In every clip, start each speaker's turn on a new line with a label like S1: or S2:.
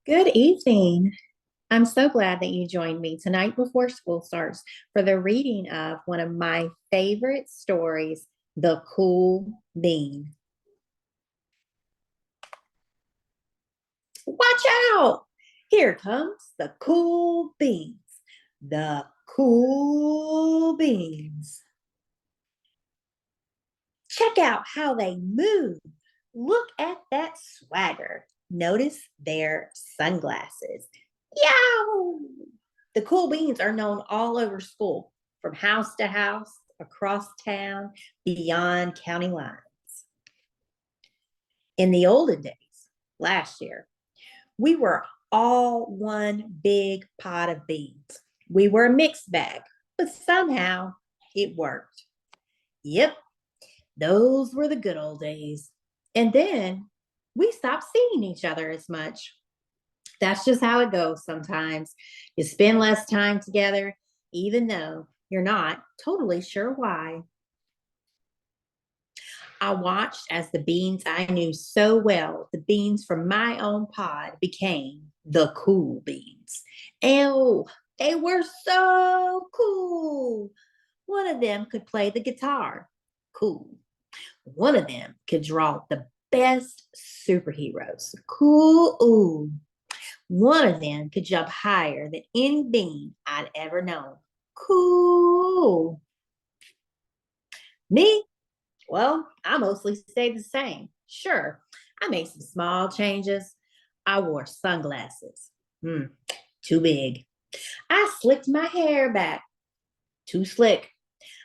S1: Good evening. I'm so glad that you joined me tonight before school starts for the reading of one of my favorite stories, The Cool Bean. Watch out! Here comes the cool beans. The cool beans. Check out how they move. Look at that swagger. Notice their sunglasses. Yow! The cool beans are known all over school, from house to house, across town, beyond county lines. In the olden days, last year, we were all one big pot of beans. We were a mixed bag, but somehow it worked. Yep, those were the good old days. And then we stopped seeing each other as much. That's just how it goes sometimes. You spend less time together, even though you're not totally sure why. I watched as the beans I knew so well, the beans from my own pod, became the cool beans. Ew, they were so cool. One of them could play the guitar. Cool. One of them could draw the best superheroes. Cool. Ooh. One of them could jump higher than any bean I'd ever known. Cool. Me? Well, I mostly stayed the same. Sure, I made some small changes. I wore sunglasses. Hmm, too big. I slicked my hair back. Too slick.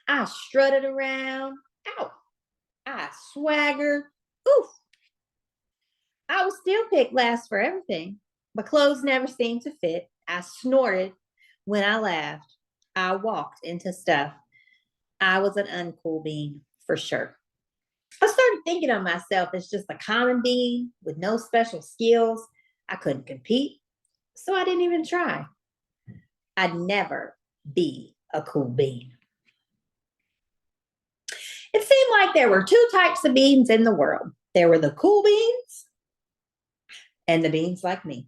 S1: I strutted around. Ow. I swaggered. Oof. I was still picked last for everything. My clothes never seemed to fit. I snorted when I laughed. I walked into stuff. I was an uncool bean for sure. I started thinking of myself as just a common being with no special skills. I couldn't compete, so I didn't even try. I'd never be a cool bean. It seemed like there were two types of beans in the world. There were the cool beans and the beans like me.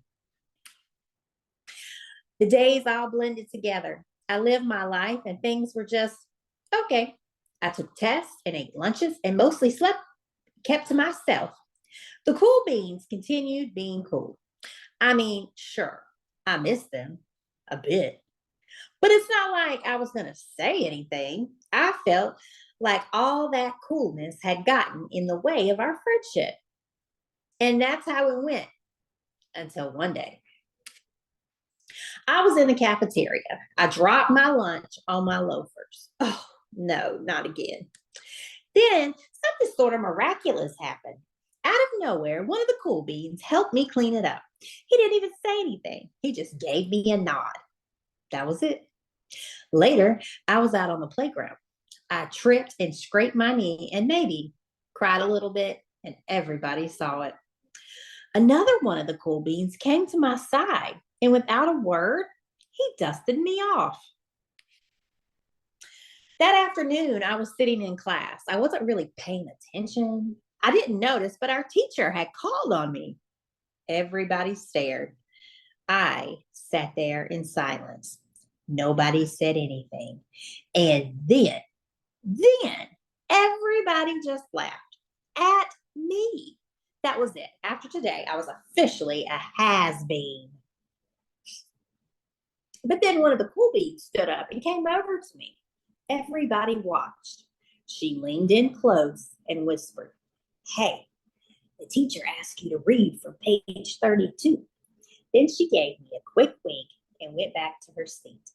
S1: The days all blended together. I lived my life and things were just okay. I took tests and ate lunches and mostly slept, kept to myself. The cool beans continued being cool. I mean, sure, I miss them a bit, but it's not like I was going to say anything. I felt like all that coolness had gotten in the way of our friendship. And that's how it went until one day. I was in the cafeteria. I dropped my lunch on my loafers. Oh, no, not again. Then something sort of miraculous happened. Out of nowhere, one of the cool beans helped me clean it up. He didn't even say anything, he just gave me a nod. That was it. Later, I was out on the playground. I tripped and scraped my knee and maybe cried a little bit, and everybody saw it. Another one of the cool beans came to my side, and without a word, he dusted me off. That afternoon, I was sitting in class. I wasn't really paying attention. I didn't notice, but our teacher had called on me. Everybody stared. I sat there in silence. Nobody said anything. And then everybody just laughed at me. That was it. After today, I was officially a has been. But then one of the cool bees stood up and came over to me. Everybody watched. She leaned in close and whispered, "Hey, the teacher asked you to read from page 32. Then she gave me a quick wink and went back to her seat.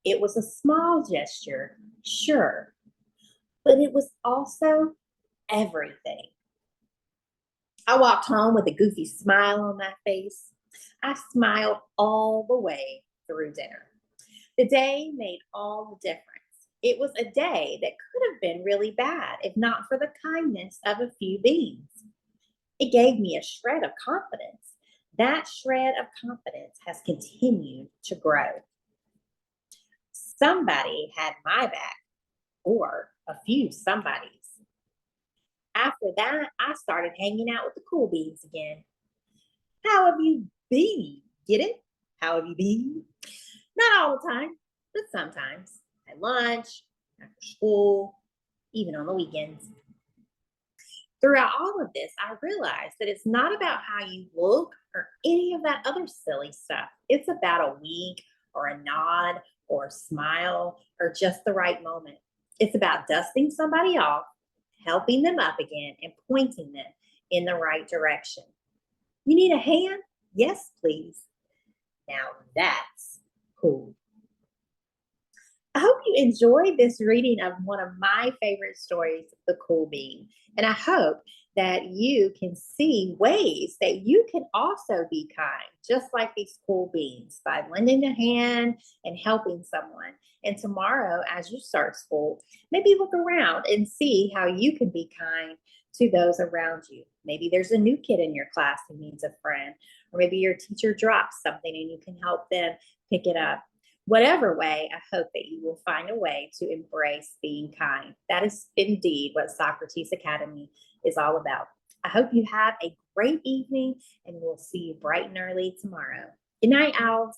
S1: It was a small gesture, sure, but it was also everything. I walked home with a goofy smile on my face. I smiled all the way through dinner. The day made all the difference. It was a day that could have been really bad if not for the kindness of a few beans. It gave me a shred of confidence. That shred of confidence has continued to grow. Somebody had my back, or a few somebodies. After that, I started hanging out with the cool beans again. How have you been? Get it? How have you been? Not all the time, but sometimes. At lunch, after school, even on the weekends. Throughout all of this, I realized that it's not about how you look or any of that other silly stuff. It's about a wink or a nod or a smile or just the right moment. It's about dusting somebody off, helping them up again, and pointing them in the right direction. You need a hand? Yes, please. Now that's cool. I hope you enjoyed this reading of one of my favorite stories, The Cool Bean. And I hope that you can see ways that you can also be kind, just like these cool beans, by lending a hand and helping someone. And tomorrow, as you start school, maybe look around and see how you can be kind to those around you. Maybe there's a new kid in your class who needs a friend, or maybe your teacher drops something and you can help them pick it up. Whatever way, I hope that you will find a way to embrace being kind. That is indeed what Socrates Academy is all about. I hope you have a great evening and we'll see you bright and early tomorrow. Good night, owls.